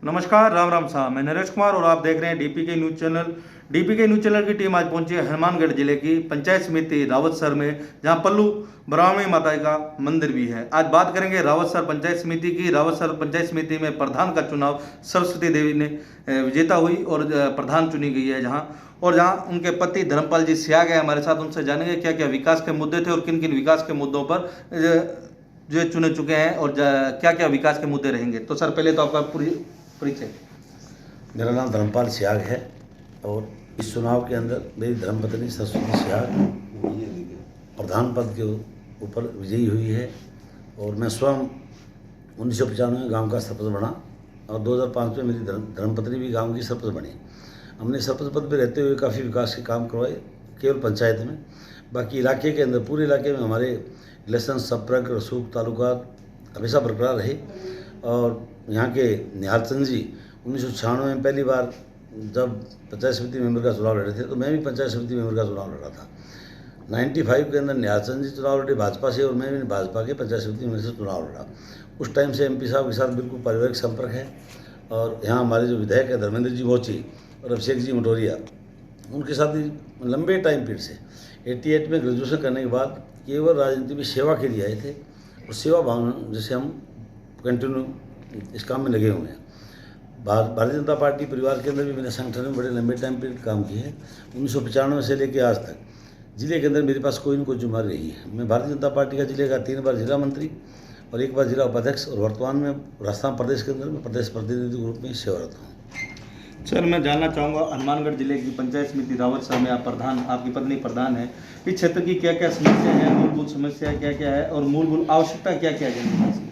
नमस्कार, राम राम साहब। मैं नरेश कुमार और आप देख रहे हैं DPK news channel. DPK news channel की टीम आज पहुंची है हनुमानगढ़ जिले की पंचायत समिति रावतसर में, जहां पल्लू ब्राह्मणी माता का मंदिर भी है। आज बात करेंगे रावतसर पंचायत समिति की। रावतसर पंचायत समिति में प्रधान का चुनाव सरस्वती देवी ने विजेता हुई और प्रधान चुनी गई है, जहां उनके पति धर्मपाल जी सियाग है हमारे साथ। उनसे जानेंगे क्या क्या विकास के मुद्दे थे और किन किन विकास के मुद्दों पर जो चुने चुके हैं और क्या क्या विकास के मुद्दे रहेंगे। तो सर, पहले तो आपका पूरी परिचय। मेरा नाम धर्मपाल सियाग है और इस चुनाव के अंदर मेरी धर्मपत्नी सरस्वती सियाग प्रधान पद के ऊपर विजयी हुई है। और मैं स्वयं 1995 में गांव का सरपंच बना और 2005 में मेरी धर्मपत्नी भी गांव की सरपंच बनी। हमने सरपंच पद पर रहते हुए काफ़ी विकास के काम करवाए, केवल पंचायत में। बाकी इलाके के अंदर, पूरे इलाके में हमारे रिलेशन, संपर्क, रसूख, ताल्लुकात हमेशा बरकरार रहे। और यहाँ के निहाल चंद जी 1996 में पहली बार जब पंचायत समिति मेंबर का चुनाव लड़े थे, तो मैं भी पंचायत समिति मेंबर का चुनाव लड़ा था। 95 के अंदर निहाल चंद जी चुनाव लड़े भाजपा से और मैं भी भाजपा के पंचायत समिति मेंबर से चुनाव लड़ा। उस टाइम से एमपी साहब के साथ बिल्कुल पारिवारिक संपर्क है। और यहाँ हमारे जो विधायक है धर्मेंद्र जी मोची और अभिषेक जी मटोरिया, उनके साथ ही लंबे टाइम पीरियड से 88 में ग्रेजुएशन करने के बाद केवल राजनीति में सेवा के लिए आए थे और सेवा भावना जैसे हम कंटिन्यू इस काम में लगे हुए हैं। भारतीय जनता पार्टी परिवार के अंदर भी मैंने संगठन में बड़े लंबे टाइम पीरियड काम किए हैं। 1995 से लेकर आज तक जिले के अंदर मेरे पास कोई न कोई जिम्मेदारी रही है। मैं भारतीय जनता पार्टी का जिले का 3 बार जिला मंत्री और 1 बार जिला उपाध्यक्ष और वर्तमान में राजस्थान प्रदेश के अंदर मैं प्रदेश प्रतिनिधि के रूप में सेवारत हूँ। सर, मैं जानना चाहूँगा, हनुमानगढ़ जिले की पंचायत समिति रावतसर में आप प्रधान, आपकी पत्नी प्रधान है। इस क्षेत्र की क्या क्या समस्या है, मूलभूत समस्या क्या क्या है और मूलभूत आवश्यकता क्या क्या है?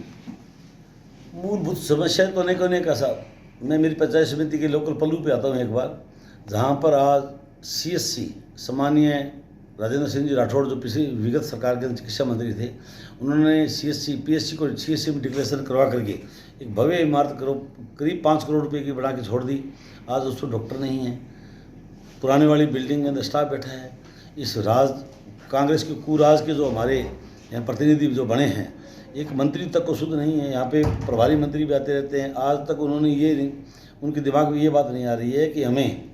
मूलभूत समस्याएं तो अनेक का साहब। मैं मेरी पंचायत समिति के लोकल पल्लू पे आता हूँ एक बार, जहाँ पर आज CSC सम्मानीय राजेंद्र सिंह जी राठौड़, जो पिछली विगत सरकार के चिकित्सा मंत्री थे, उन्होंने CSC PSC को CSC में डिक्लेरेशन करवा करके एक भव्य इमारत करीब 5 करोड़ रुपए की बना के छोड़ दी। आज उस पर डॉक्टर नहीं है, पुराने वाली बिल्डिंग के अंदर स्टाफ बैठा है। इस कांग्रेस के कुराज के जो हमारे यहाँ प्रतिनिधि जो बने हैं, एक मंत्री तक को शुद्ध नहीं है। यहाँ पे प्रभारी मंत्री भी आते रहते हैं, आज तक उन्होंने उनके दिमाग में ये बात नहीं आ रही है कि हमें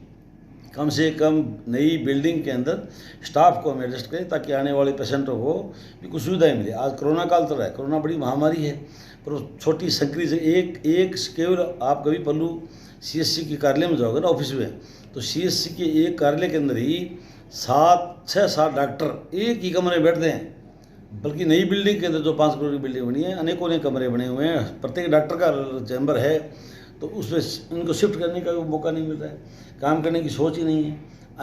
कम से कम नई बिल्डिंग के अंदर स्टाफ को हम एडजस्ट करें ताकि आने वाले पेशेंटों को भी कुछ सुविधाएं मिले। आज कोरोना काल चल रहा है, कोरोना बड़ी महामारी है, पर छोटी संक्री से एक केवल आप कभी पल्लू CSC के कार्यालय में जाओगे ना, ऑफिस में, तो CSC के एक कार्यालय के अंदर ही 6-7 डॉक्टर एक ही कमरे में बैठते हैं। बल्कि नई बिल्डिंग के अंदर जो 5 करोड़ की बिल्डिंग बनी है, अनेकों कमरे बने हुए हैं, प्रत्येक डॉक्टर का चैम्बर है, तो उसमें इनको शिफ्ट करने का भी मौका नहीं मिल रहा है। काम करने की सोच ही नहीं है।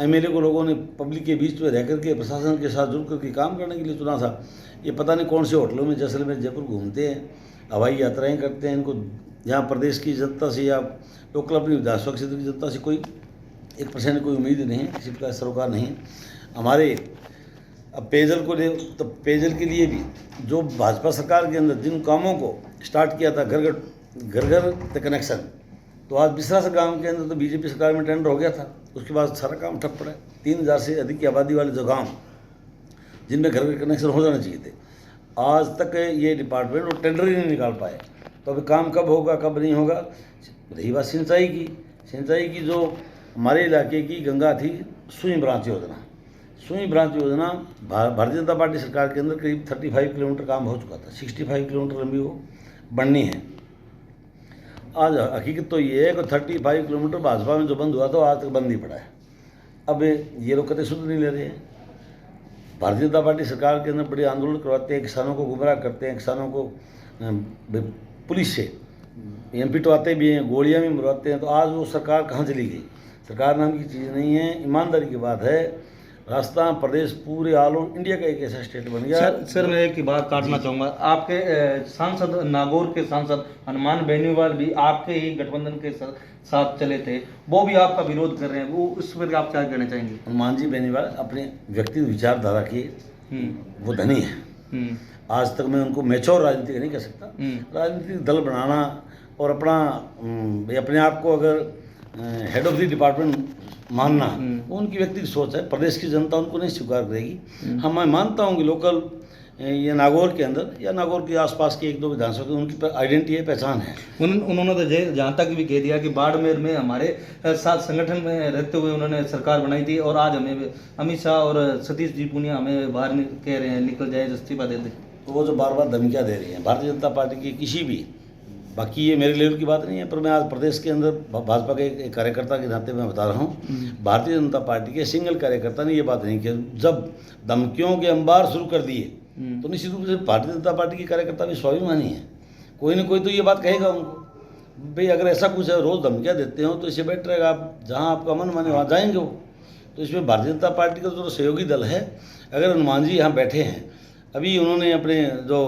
MLA को लोगों ने पब्लिक के बीच में रह करके प्रशासन के साथ जुड़ करके काम करने के लिए चुना था। ये पता नहीं कौन से होटलों में जैसलमेर जयपुर घूमते हैं, हवाई यात्राएँ करते हैं। इनको यहाँ प्रदेश की जनता से या लोकल अपनी विधानसभा क्षेत्र की जनता से कोई 1% कोई उम्मीद नहीं है, किसी प्रकार सरोकार नहीं है। हमारे अब पेयजल को ले तो पेयजल के लिए भी जो भाजपा सरकार के अंदर जिन कामों को स्टार्ट किया था, घर घर तक कनेक्शन, तो आज बिसरा से गाँव के अंदर तो बीजेपी सरकार में टेंडर हो गया था, उसके बाद सारा काम ठप पड़ा है। 3000 से अधिक की आबादी वाले जो गाँव जिनमें घर घर कनेक्शन हो जाना चाहिए थे, आज तक ये डिपार्टमेंट वो टेंडर ही नहीं निकाल पाए। तो अभी काम कब होगा कब नहीं होगा। रही बात सिंचाई की जो हमारे इलाके की गंगा थी, सुई ब्रांच योजना भारतीय जनता पार्टी सरकार के अंदर करीब 35 किलोमीटर काम हो चुका था, 65 किलोमीटर लंबी वो बननी है। आज हकीकत तो ये है कि 35 किलोमीटर भाजपा में जो बंद हुआ था आज तक बंद नहीं पड़ा है। अब ये लोग कतई सुध नहीं ले रहे हैं। भारतीय जनता पार्टी सरकार के अंदर बड़े आंदोलन करवाते हैं, किसानों को गुमराह करते हैं, किसानों को पुलिस से MP टवाते भी हैं, गोलियां भी मरवाते हैं। तो आज वो सरकार कहाँ चली गई? सरकार नाम की चीज़ नहीं है। ईमानदारी की बात है, राजस्थान प्रदेश पूरे ऑल ओवर इंडिया का एक ऐसा स्टेट बन गया। सर मैं एक ही बात काटना चाहूँगा। आपके सांसद, नागौर के सांसद हनुमान बेनीवाल भी आपके ही गठबंधन के साथ चले थे, वो भी आपका विरोध कर रहे हैं, वो उस पर आप क्या कहना चाहेंगे? हनुमान जी बेनीवाल अपने व्यक्तिगत विचारधारा के वो धनी है। आज तक मैं उनको मैच्योर राजनीति नहीं कह सकता। राजनीतिक दल बनाना और अपने आप को अगर हेड ऑफ द डिपार्टमेंट मानना, वो उनकी व्यक्तिगत सोच है। प्रदेश की जनता उनको नहीं स्वीकार करेगी। हाँ, मैं मानता हूँ कि लोकल या नागौर के अंदर या नागौर के आसपास के 1-2 विधानसभा की उनकी आइडेंटिटी है, पहचान है। उन्होंने तो जहाँ तक भी कह दिया कि बाड़मेर में हमारे साथ संगठन में रहते हुए उन्होंने सरकार बनाई थी और आज हमें अमित शाह और सतीश जी पूनिया हमें बाहर कह रहे हैं निकल जाए, इस्तीफा दे दे। तो वो जो बार बार धमकियाँ दे रही हैं भारतीय जनता पार्टी की किसी भी, बाकी ये मेरे लेवल की बात नहीं है, पर मैं आज प्रदेश के अंदर भाजपा के एक कार्यकर्ता के नाते मैं बता रहा हूँ, भारतीय जनता पार्टी के सिंगल कार्यकर्ता ने ये बात नहीं की। जब धमकियों के अंबार शुरू कर दिए तो निश्चित रूप से भारतीय जनता पार्टी के कार्यकर्ता भी स्वाभिमानी है, कोई ना कोई तो ये बात कहेगा उनको, भाई अगर ऐसा कुछ है, रोज़ धमकियाँ देते हो तो इससे बेटर रहेगा आप जहाँ आपका मन माने वहाँ जाएंगे वो। तो इसमें भारतीय जनता पार्टी का जो सहयोगी दल है, अगर हनुमान जी यहाँ बैठे हैं, अभी उन्होंने अपने जो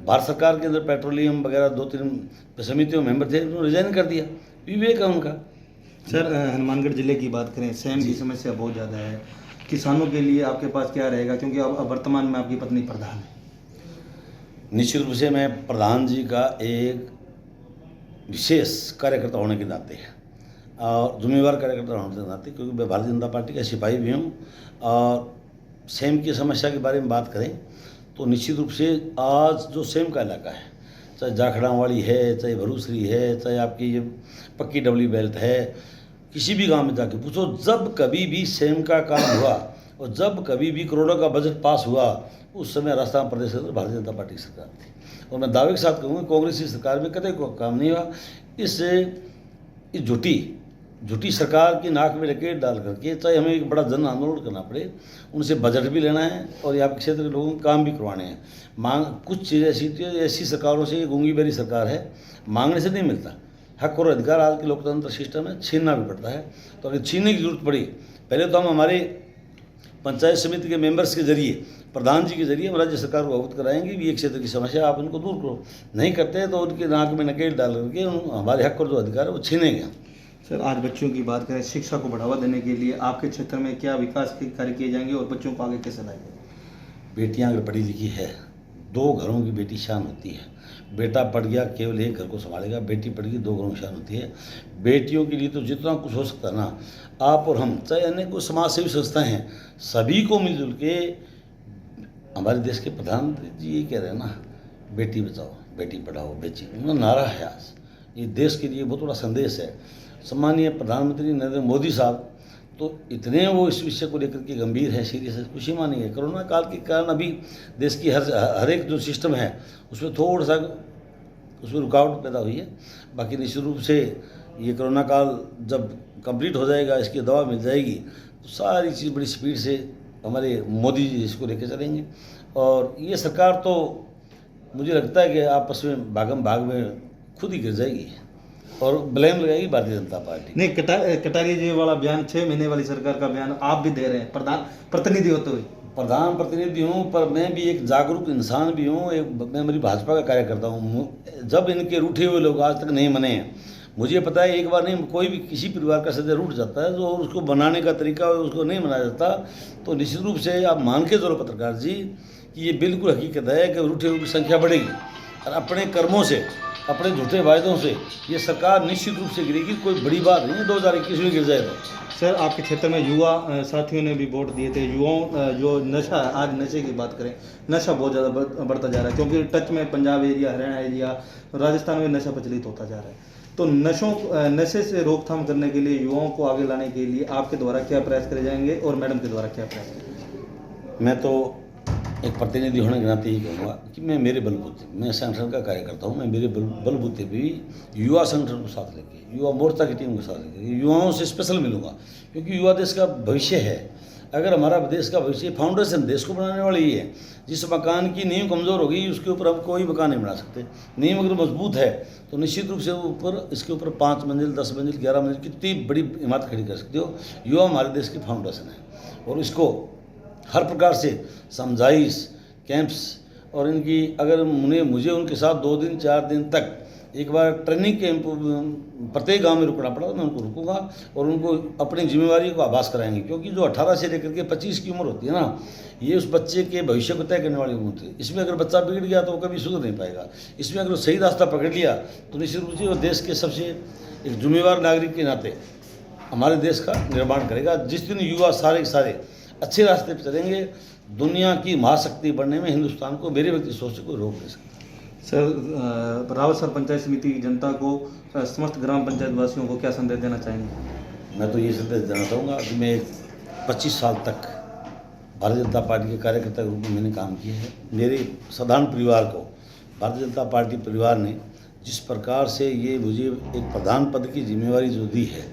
भारत सरकार के अंदर पेट्रोलियम वगैरह 2-3 समितियों में मेंबर थे, उन्होंने रिजाइन कर दिया, विवेक है उनका। सर हनुमानगढ़ जिले की बात करें, सेम की समस्या बहुत ज़्यादा है, किसानों के लिए आपके पास क्या रहेगा, क्योंकि अब वर्तमान में आपकी पत्नी प्रधान है? निश्चित रूप से मैं प्रधान जी का एक विशेष कार्यकर्ता होने के नाते और जिम्मेवार कार्यकर्ता होने के नाते, क्योंकि मैं भारतीय जनता पार्टी का सिपाही भी हूँ, और सेम की समस्या के बारे में बात करें तो निश्चित रूप से आज जो सेम का इलाका है, चाहे जाखड़ावाड़ी है, चाहे भरूसरी है, चाहे आपकी ये पक्की डबली बेल्ट है, किसी भी गांव में जाके पूछो, जब कभी भी सेम का काम हुआ और जब कभी भी करोड़ों का बजट पास हुआ, उस समय राजस्थान प्रदेश के अंदर भारतीय जनता पार्टी की सरकार थी। और मैं दावे के साथ कहूँगा कांग्रेस की सरकार में कतई कोई काम नहीं हुआ। इस झूठी सरकार की नाक में रकेट डाल करके, चाहे हमें एक बड़ा जन आंदोलन करना पड़े, उनसे बजट भी लेना है और यहाँ के क्षेत्र के लोगों को काम भी करवाने हैं। मांग कुछ चीज़ें ऐसी सरकारों से, गूंगी बेरी सरकार है, मांगने से नहीं मिलता। हक और अधिकार आज के लोकतंत्र सिस्टम में छीनना भी पड़ता है। तो अगर छीनने की जरूरत पड़ी, पहले तो हम हमारे पंचायत समिति के मेंबर्स के जरिए, प्रधान जी के जरिए हम राज्य सरकार को अवगत कराएंगे भी एक क्षेत्र की समस्या आप उनको दूर करो। नहीं करते तो उनके नाक में नकेल डाल करके हमारे हक और जो अधिकार है वो छीनेंगे। सर आज बच्चों की बात करें, शिक्षा को बढ़ावा देने के लिए आपके क्षेत्र में क्या विकास के कार्य किए जाएंगे और बच्चों को आगे कैसे लाएंगे? बेटियां अगर पढ़ी लिखी है, 2 घरों की बेटी शान होती है। बेटा पढ़ गया केवल एक घर को संभालेगा, बेटी पढ़ गई 2 घरों की शान होती है। बेटियों के लिए तो जितना कुछ हो सकता है ना, आप और हम, चाहे अन्य कोई समाज सेवी संस्थाएं हैं, सभी को मिलजुल के, हमारे देश के प्रधानमंत्री जी ये कह रहे हैं ना, बेटी बचाओ बेटी पढ़ाओ बेटी, उनका नारा है आज, ये देश के लिए बहुत बड़ा संदेश है। सम्मानीय प्रधानमंत्री नरेंद्र मोदी साहब तो इतने वो इस विषय को लेकर के गंभीर है, सीरियस है, खुशी मानेंगे। कोरोना काल के कारण अभी देश की हर एक जो सिस्टम है उसमें थोड़ा सा उसमें रुकावट पैदा हुई है। बाकी निश्चित रूप से ये कोरोना काल जब कंप्लीट हो जाएगा, इसकी दवा मिल जाएगी, तो सारी चीज़ बड़ी स्पीड से हमारे मोदी जी इसको लेकर चलेंगे। और ये सरकार तो मुझे लगता है कि आपस में भागम भाग में खुद ही गिर जाएगी और ब्लेम लगाएगी भारतीय जनता पार्टी। नहीं, कटारिया जी वाला बयान, 6 महीने वाली सरकार का बयान आप भी दे रहे हैं, प्रधान प्रतिनिधि होते हुए। प्रधान प्रतिनिधि हूँ, पर मैं भी एक जागरूक इंसान भी हूँ, मैं मेरी भाजपा का कार्यकर्ता हूँ। जब इनके रूठे हुए लोग आज तक नहीं मने हैं, मुझे पता है एक बार नहीं, कोई भी किसी परिवार का सदस्य रूठ जाता है तो उसको बनाने का तरीका उसको नहीं मनाया जाता। तो निश्चित रूप से आप मान के जरूर पत्रकार जी कि ये बिल्कुल हकीकत है कि रूठे हुए की संख्या बढ़ेगी और अपने कर्मों से, अपने झूठे वायदों से ये सरकार निश्चित रूप से गिरेगी। कोई बड़ी बात नहीं है 2021 में गिर जाएगा। सर आपके क्षेत्र में युवा साथियों ने भी वोट दिए थे। युवाओं जो नशा, आज नशे की बात करें, नशा बहुत ज़्यादा बढ़ता जा रहा है, क्योंकि टच में पंजाब एरिया, हरियाणा एरिया, राजस्थान में नशा प्रचलित होता जा रहा है। तो नशे से रोकथाम करने के लिए, युवाओं को आगे लाने के लिए आपके द्वारा क्या प्रयास करे जाएंगे और मैडम के द्वारा क्या प्रयास करेंगे? मैं तो एक प्रतिनिधि होने के नाते ही कहूँगा कि मैं मेरे बलबूते, मैं संगठन का कार्यकर्ता हूँ, मैं मेरे बलबूते भी युवा संगठन को साथ लेके, युवा मोर्चा की टीम को साथ लेके युवाओं से स्पेशल मिलूंगा, क्योंकि युवा देश का भविष्य है। अगर हमारा देश का भविष्य, फाउंडेशन देश को बनाने वाली ही है। जिस मकान की नींव कमज़ोर होगी उसके ऊपर हम कोई मकान नहीं बना सकते। नींव अगर मजबूत है तो निश्चित रूप से ऊपर, इसके ऊपर 5 मंजिल, 10 मंजिल, 11 मंजिल, कितनी बड़ी इमारत खड़ी कर सकते हो। युवा हमारे देश की फाउंडेशन है और इसको हर प्रकार से समझाइश, कैंप्स और इनकी, अगर मुझे उनके साथ 2 दिन 4 दिन तक एक बार ट्रेनिंग कैंप प्रत्येक गांव में रुकना पड़ा तो मैं उनको रुकूंगा और उनको अपनी जिम्मेवारी को आभास कराएंगे। क्योंकि जो 18 से लेकर के 25 की उम्र होती है ना, ये उस बच्चे के भविष्य को तय करने वाली उम्र होती है। इसमें अगर बच्चा बिगड़ गया तो वो कभी सुधर नहीं पाएगा। इसमें अगर सही रास्ता पकड़ लिया तो निश्चित रूप से वो देश के सबसे एक जिम्मेवार नागरिक के नाते हमारे देश का निर्माण करेगा। जिस दिन युवा सारे के सारे अच्छे रास्ते पर चलेंगे। दुनिया की महाशक्ति बनने में हिंदुस्तान को मेरे व्यक्ति सोच से कोई रोक नहीं सकता। सर, रावतसर पंचायत समिति की जनता को, समस्त ग्राम पंचायत वासियों को क्या संदेश देना चाहेंगे? मैं तो ये संदेश देना चाहूँगा कि मैं 25 साल तक भारतीय जनता पार्टी के कार्यकर्ता के रूप में मैंने काम किया है। मेरे साधारण परिवार को भारतीय जनता पार्टी परिवार ने जिस प्रकार से ये मुझे एक प्रधान पद की जिम्मेवारी जो दी है,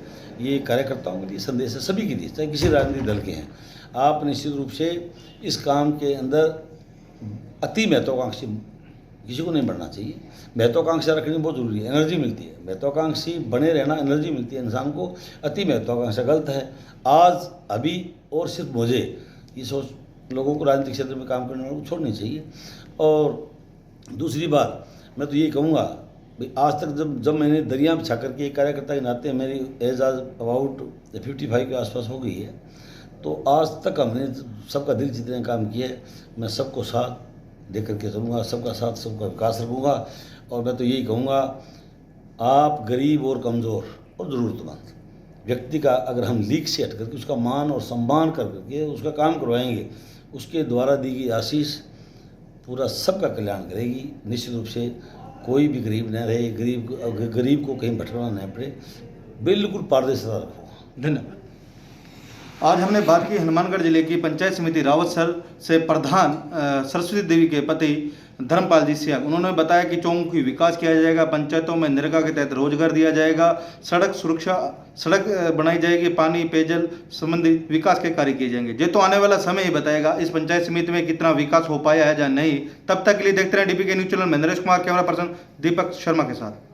ये कार्यकर्ताओं के लिए संदेश है, सभी के लिए, चाहे किसी राजनीतिक दल के हैं। आप निश्चित रूप से इस काम के अंदर अति महत्वाकांक्षी किसी को नहीं बढ़ना चाहिए। महत्वाकांक्षा रखनी बहुत जरूरी है, एनर्जी मिलती है। महत्वाकांक्षी बने रहना, एनर्जी मिलती है इंसान को। अति महत्वाकांक्षा गलत है। आज अभी और सिर्फ मुझे ये सोच लोगों को राजनीतिक क्षेत्र में काम करने वालों को छोड़नी चाहिए। और दूसरी बात मैं तो ये कहूँगा भाई, आज तक जब मैंने दरिया बिछा करके एक कार्यकर्ता के नाते मेरी एज आज अबाउट 55 के आसपास हो गई है, तो आज तक हमने सबका दिल जीतने का काम किया है। मैं सबको साथ दे करके चलूँगा, सबका साथ, सबका विकास रखूँगा। और मैं तो यही कहूँगा, आप गरीब और कमज़ोर और ज़रूरतमंद व्यक्ति का अगर हम लीक से हट करके उसका मान और सम्मान करके उसका काम करवाएंगे, उसके द्वारा दी गई आशीष पूरा सबका कल्याण करेगी। निश्चित रूप से कोई भी गरीब न रहे, गरीब को कहीं भटकना न पड़े। बिल्कुल पारदर्शिता रखो। धन्यवाद। आज हमने बात की हनुमानगढ़ जिले की पंचायत समिति रावतसर से प्रधान सरस्वती देवी के पति धर्मपाल जी सिंह। उन्होंने बताया कि चौमुखी विकास किया जाएगा, पंचायतों में नरेगा के तहत रोजगार दिया जाएगा, सड़क सुरक्षा, सड़क बनाई जाएगी, पानी पेयजल संबंधी विकास के कार्य किए जाएंगे। ये तो आने वाला समय ही बताएगा इस पंचायत समिति में कितना विकास हो पाया है या नहीं। तब तक के लिए देखते रहे DPK न्यूज़ चैनल में। नरेश कुमार, कैमरा पर्सन दीपक शर्मा के साथ।